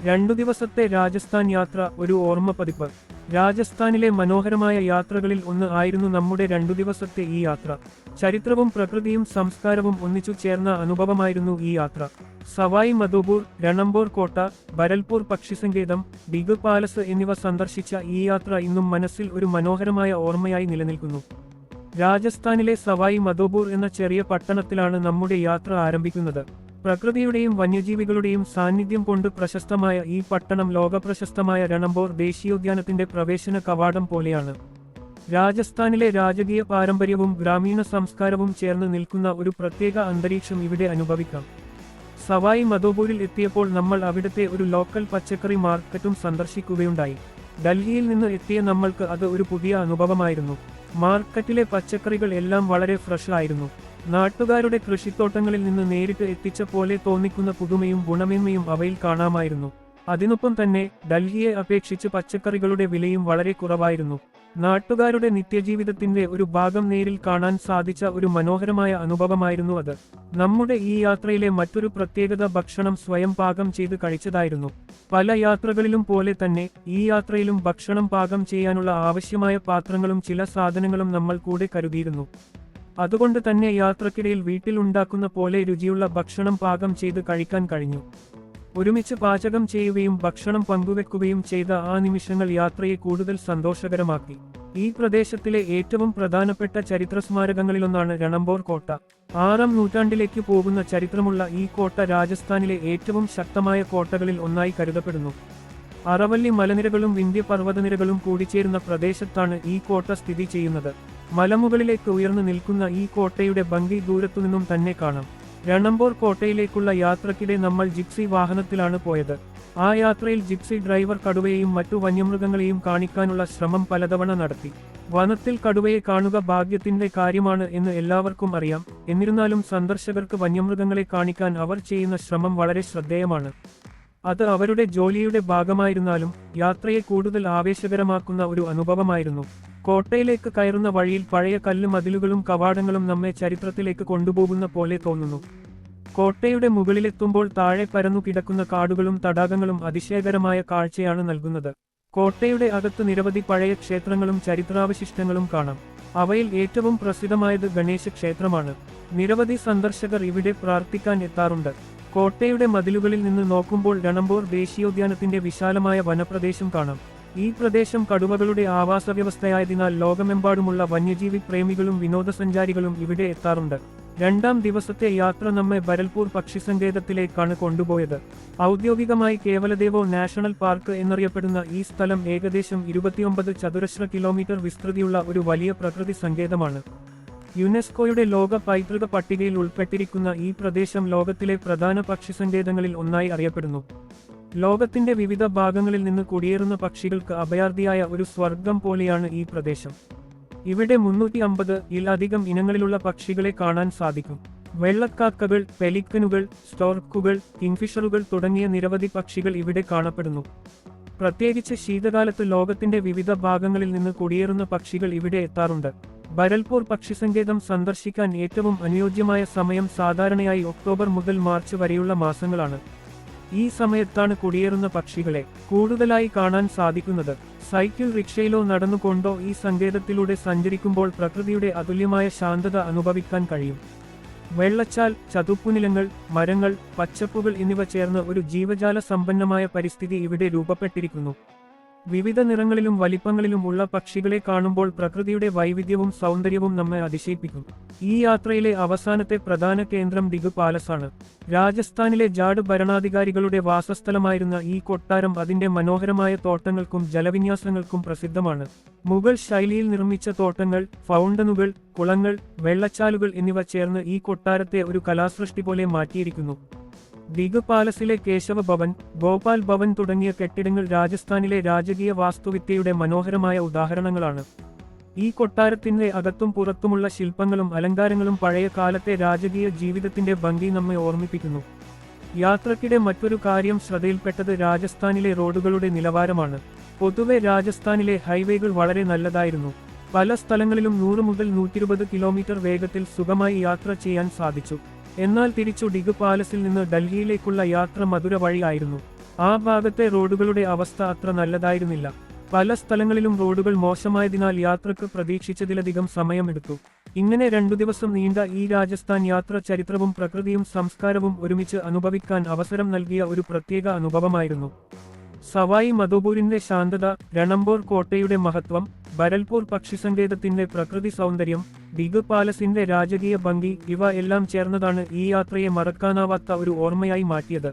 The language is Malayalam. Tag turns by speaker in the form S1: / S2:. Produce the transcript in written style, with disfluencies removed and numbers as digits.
S1: രണ്ടു ദിവസത്തെ രാജസ്ഥാൻ യാത്ര ഒരു ഓർമ്മ പതിപ്പ്. രാജസ്ഥാനിലെ മനോഹരമായ യാത്രകളിൽ ഒന്ന് ആയിരുന്നു നമ്മുടെ രണ്ടു ദിവസത്തെ ഈ യാത്ര. ചരിത്രവും പ്രകൃതിയും സംസ്കാരവും ഒന്നിച്ചു ചേർന്ന അനുഭവമായിരുന്നു ഈ യാത്ര. സവായി മധോപൂർ, രണംബോർ കോട്ട, ഭരൽപൂർ പക്ഷിസങ്കേതം, ഡിഗ് പാലസ് എന്നിവ സന്ദർശിച്ച ഈ യാത്ര ഇന്നും മനസ്സിൽ ഒരു മനോഹരമായ ഓർമ്മയായി നിലനിൽക്കുന്നു. രാജസ്ഥാനിലെ സവായി മധോപൂർ എന്ന ചെറിയ പട്ടണത്തിലാണ് നമ്മുടെ യാത്ര ആരംഭിക്കുന്നത്. പ്രകൃതിയുടെയും വന്യജീവികളുടെയും സാന്നിധ്യം കൊണ്ട് പ്രശസ്തമായ ഈ പട്ടണം ലോകപ്രശസ്തമായ രണംബോർ ദേശീയോദ്യാനത്തിന്റെ പ്രവേശന കവാടം പോലെയാണ്. രാജസ്ഥാനിലെ രാജകീയ പാരമ്പര്യവും ഗ്രാമീണ സംസ്കാരവും ചേർന്ന് നിൽക്കുന്ന ഒരു പ്രത്യേക അന്തരീക്ഷം ഇവിടെ അനുഭവിക്കാം. സവായി മധോപൂരിൽ എത്തിയപ്പോൾ നമ്മൾ അവിടുത്തെ ഒരു ലോക്കൽ പച്ചക്കറി മാർക്കറ്റും സന്ദർശിക്കുകയുണ്ടായി. ഡൽഹിയിൽ നിന്ന് എത്തിയ നമ്മൾക്ക് അത് ഒരു പുതിയ അനുഭവമായിരുന്നു. മാർക്കറ്റിലെ പച്ചക്കറികൾ എല്ലാം വളരെ ഫ്രഷ് ആയിരുന്നു. നാട്ടുകാരുടെ കൃഷിത്തോട്ടങ്ങളിൽ നിന്ന് നേരിട്ട് എത്തിച്ച പോലെ തോന്നിക്കുന്ന പുതുമയും ഗുണമേന്മയും അവയിൽ കാണാമായിരുന്നു. അതിനൊപ്പം തന്നെ ഡൽഹിയെ അപേക്ഷിച്ച് പച്ചക്കറികളുടെ വിലയും വളരെ കുറവായിരുന്നു. നാട്ടുകാരുടെ നിത്യജീവിതത്തിന്റെ ഒരു ഭാഗം നേരിൽ കാണാൻ സാധിച്ച ഒരു മനോഹരമായ അനുഭവമായിരുന്നു അത്. നമ്മുടെ ഈ യാത്രയിലെ മറ്റൊരു പ്രത്യേകത ഭക്ഷണം സ്വയം പാകം ചെയ്ത് കഴിച്ചതായിരുന്നു. പല യാത്രകളിലും പോലെ തന്നെ ഈ യാത്രയിലും ഭക്ഷണം പാകം ചെയ്യാനുള്ള ആവശ്യമായ പാത്രങ്ങളും ചില സാധനങ്ങളും നമ്മൾ കൂടെ കരുതിയിരുന്നു. അതുകൊണ്ട് തന്നെ യാത്രക്കിടയിൽ വീട്ടിൽ ഉണ്ടാക്കുന്ന പോലെ രുചിയുള്ള ഭക്ഷണം പാകം ചെയ്ത് കഴിക്കാൻ കഴിഞ്ഞു. ഒരുമിച്ച് പാചകം ചെയ്യുകയും ഭക്ഷണം പങ്കുവെക്കുകയും ചെയ്ത ആ നിമിഷങ്ങൾ യാത്രയെ കൂടുതൽ സന്തോഷകരമാക്കി. ഈ പ്രദേശത്തിലെ ഏറ്റവും പ്രധാനപ്പെട്ട ചരിത്ര സ്മാരകങ്ങളിലൊന്നാണ് രണംബോർ കോട്ട. 6ാം നൂറ്റാണ്ടിലേക്ക് പോകുന്ന ചരിത്രമുള്ള ഈ കോട്ട രാജസ്ഥാനിലെ ഏറ്റവും ശക്തമായ കോട്ടകളിൽ ഒന്നായി കരുതപ്പെടുന്നു. അറവല്ലി മലനിരകളും വിന്ധ്യ പർവ്വതനിരകളും കൂടിച്ചേരുന്ന പ്രദേശത്താണ് ഈ കോട്ട സ്ഥിതി ചെയ്യുന്നത്. മലമുകളിലേക്ക് ഉയർന്നു നിൽക്കുന്ന ഈ കോട്ടയുടെ ഭംഗി ദൂരത്തുനിന്നും തന്നെ കാണാം. രണംബോർ കോട്ടയിലേക്കുള്ള യാത്രക്കിടെ നമ്മൾ ജിപ്സി വാഹനത്തിലാണ് പോയത്. ആ യാത്രയിൽ ജിപ്സി ഡ്രൈവർ കടുവയെയും മറ്റു വന്യമൃഗങ്ങളെയും കാണിക്കാനുള്ള ശ്രമം പലതവണ നടത്തി. വനത്തിൽ കടുവയെ കാണുക ഭാഗ്യത്തിന്റെ കാര്യമാണ് എന്ന് എല്ലാവർക്കും അറിയാം. എന്നിരുന്നാലും സന്ദർശകർക്ക് വന്യമൃഗങ്ങളെ കാണിക്കാൻ അവർ ചെയ്യുന്ന ശ്രമം വളരെ ശ്രദ്ധേയമാണ്. അത് അവരുടെ ജോലിയുടെ ഭാഗമായിരുന്നാലും യാത്രയെ കൂടുതൽ ആവേശകരമാക്കുന്ന ഒരു അനുഭവമായിരുന്നു. കോട്ടയിലേക്ക് കയറുന്ന വഴിയിൽ പഴയ കല്ല് മതിലുകളും കവാടങ്ങളും നമ്മെ ചരിത്രത്തിലേക്ക് കൊണ്ടുപോകുന്ന പോലെ തോന്നുന്നു. കോട്ടയുടെ മുകളിലെത്തുമ്പോൾ താഴെ പരന്നു കിടക്കുന്ന കാടുകളും തടാകങ്ങളും അതിശയകരമായ കാഴ്ചയാണ് നൽകുന്നത്. കോട്ടയുടെ അകത്ത് നിരവധി പഴയ ക്ഷേത്രങ്ങളും ചരിത്രാവശിഷ്ടങ്ങളും കാണാം. അവയിൽ ഏറ്റവും പ്രസിദ്ധമായത് ഗണേശ ക്ഷേത്രമാണ്. നിരവധി സന്ദർശകർ ഇവിടെ പ്രാർത്ഥിക്കാൻ എത്താറുണ്ട്. കോട്ടയുടെ മതിലുകളിൽ നിന്ന് നോക്കുമ്പോൾ രണംബോർ ദേശീയോദ്യാനത്തിന്റെ വിശാലമായ വനപ്രദേശം കാണാം. ഈ പ്രദേശം കടുവകളുടെ ആവാസവ്യവസ്ഥയായതിനാൽ ലോകമെമ്പാടുമുള്ള വന്യജീവി പ്രേമികളും വിനോദസഞ്ചാരികളും ഇവിടെ എത്താറുണ്ട്. 2ാം ദിവസത്തെ യാത്ര നമ്മെ ഭരൽപൂർ പക്ഷിസങ്കേതത്തിലേക്കാണ് കൊണ്ടുപോയത്. ഔദ്യോഗികമായി കേവലദേവോ നാഷണൽ പാർക്ക് എന്നറിയപ്പെടുന്ന ഈ സ്ഥലം ഏകദേശം 29 ചതുരശ്ര കിലോമീറ്റർ വിസ്തൃതിയുള്ള ഒരു വലിയ പ്രകൃതി സങ്കേതമാണ്. യുനെസ്കോയുടെ ലോക പൈതൃക പട്ടികയിൽ ഉൾപ്പെട്ടിരിക്കുന്ന ഈ പ്രദേശം ലോകത്തിലെ പ്രധാന പക്ഷിസങ്കേതങ്ങളിൽ ഒന്നായി അറിയപ്പെടുന്നു. ലോകത്തിന്റെ വിവിധ ഭാഗങ്ങളിൽ നിന്ന് കുടിയേറുന്ന പക്ഷികൾക്ക് അഭയാർത്ഥിയായ ഒരു സ്വർഗം പോലെയാണ് ഈ പ്രദേശം. ഇവിടെ 350 അധികം ഇനങ്ങളിലുള്ള പക്ഷികളെ കാണാൻ സാധിക്കും. വെള്ളക്കാക്കകൾ, പെലിക്കനുകൾ, സ്റ്റോർക്കുകൾ, കിങ്ഫിഷറുകൾ തുടങ്ങിയ നിരവധി പക്ഷികൾ ഇവിടെ കാണപ്പെടുന്നു. പ്രത്യേകിച്ച് ശീതകാലത്ത് ലോകത്തിന്റെ വിവിധ ഭാഗങ്ങളിൽ നിന്ന് കുടിയേറുന്ന പക്ഷികൾ ഇവിടെ എത്താറുണ്ട്. ഭരൽപൂർ പക്ഷിസങ്കേതം സന്ദർശിക്കാൻ ഏറ്റവും അനുയോജ്യമായ സമയം സാധാരണയായി ഒക്ടോബർ മുതൽ മാർച്ച് വരെയുള്ള മാസങ്ങളാണ്. ഈ സമയത്താണ് കുടിയേറുന്ന പക്ഷികളെ കൂടുതലായി കാണാൻ സാധിക്കുന്നത്. സൈക്കിൾ റിക്ഷയിലോ നടന്നുകൊണ്ടോ ഈ സങ്കേതത്തിലൂടെ സഞ്ചരിക്കുമ്പോൾ പ്രകൃതിയുടെ അതുല്യമായ ശാന്തത അനുഭവിക്കാൻ കഴിയും. വെള്ളച്ചാൽ, ചതുപ്പുനിലങ്ങൾ, മരങ്ങൾ, പച്ചപ്പുകൾ എന്നിവ ചേർന്ന് ഒരു ജീവജാല സമ്പന്നമായ പരിസ്ഥിതി ഇവിടെ രൂപപ്പെട്ടിരിക്കുന്നു. വിവിധ നിറങ്ങളിലും വലിപ്പങ്ങളിലും ഉള്ള പക്ഷികളെ കാണുമ്പോൾ പ്രകൃതിയുടെ വൈവിധ്യവും സൗന്ദര്യവും നമ്മെ അതിശയിപ്പിക്കും. ഈ യാത്രയിലെ അവസാനത്തെ പ്രധാന കേന്ദ്രം ഡിഗ് പാലസാണ്. രാജസ്ഥാനിലെ ജാട് ഭരണാധികാരികളുടെ വാസസ്ഥലമായിരുന്ന ഈ കൊട്ടാരം അതിന്റെ മനോഹരമായ തോട്ടങ്ങൾക്കും ജലവിന്യാസങ്ങൾക്കും പ്രസിദ്ധമാണ്. മുഗൾ ശൈലിയിൽ നിർമ്മിച്ച തോട്ടങ്ങൾ, ഫൗണ്ടനുകൾ, കുളങ്ങൾ, വെള്ളച്ചാലുകൾ എന്നിവ ചേർന്ന് ഈ കൊട്ടാരത്തെ ഒരു കലാസൃഷ്ടി പോലെ മാറ്റിയിരിക്കുന്നു. ഡിഗ് പാലസിലെ കേശവ ഭവൻ, ഗോപാൽ ഭവൻ തുടങ്ങിയ കെട്ടിടങ്ങൾ രാജസ്ഥാനിലെ രാജകീയ വാസ്തുവിദ്യയുടെ മനോഹരമായ ഉദാഹരണങ്ങളാണ്. ഈ കൊട്ടാരത്തിന്റെ അകത്തും പുറത്തുമുള്ള ശില്പങ്ങളും അലങ്കാരങ്ങളും പഴയ കാലത്തെ രാജകീയ ജീവിതത്തിന്റെ ഭംഗി നമ്മെ ഓർമ്മിപ്പിക്കുന്നു. യാത്രക്കിടെ മറ്റൊരു കാര്യം ശ്രദ്ധയിൽപ്പെട്ടത് രാജസ്ഥാനിലെ റോഡുകളുടെ നിലവാരമാണ്. പൊതുവെ രാജസ്ഥാനിലെ ഹൈവേകൾ വളരെ നല്ലതായിരുന്നു. പല സ്ഥലങ്ങളിലും 100 മുതൽ 120 കിലോമീറ്റർ വേഗത്തിൽ സുഖമായി യാത്ര ചെയ്യാൻ സാധിച്ചു. എന്നാൽ തിരിച്ചു ഡിഗ് പാലസിൽ നിന്ന് ഡൽഹിയിലേക്കുള്ള യാത്ര മധുര വഴിയായിരുന്നു. ആ ഭാഗത്തെ റോഡുകളുടെ അവസ്ഥ അത്ര നല്ലതായിരുന്നില്ല. പല സ്ഥലങ്ങളിലും റോഡുകൾ മോശമായതിനാൽ യാത്രക്ക് പ്രതീക്ഷിച്ചതിലധികം സമയമെടുത്തു. ഇങ്ങനെ 2 ദിവസം നീണ്ട ഈ രാജസ്ഥാൻ യാത്ര ചരിത്രവും പ്രകൃതിയും സംസ്കാരവും ഒരുമിച്ച് അനുഭവിക്കാൻ അവസരം നൽകിയ ഒരു പ്രത്യേക അനുഭവമായിരുന്നു. സവായി മധോപൂരിന്റെ ശാന്തത, രണംബോർ കോട്ടയുടെ മഹത്വം, ബരൽപൂർ പക്ഷിസങ്കേതത്തിന്റെ പ്രകൃതി സൗന്ദര്യം, ദിഗ് പാലസിന്റെ രാജകീയ ഭംഗി ഇവ എല്ലാം ചേർന്നതാണ് ഈ യാത്രയെ മറക്കാനാവാത്ത ഒരു ഓർമ്മയായി മാറ്റിയത്.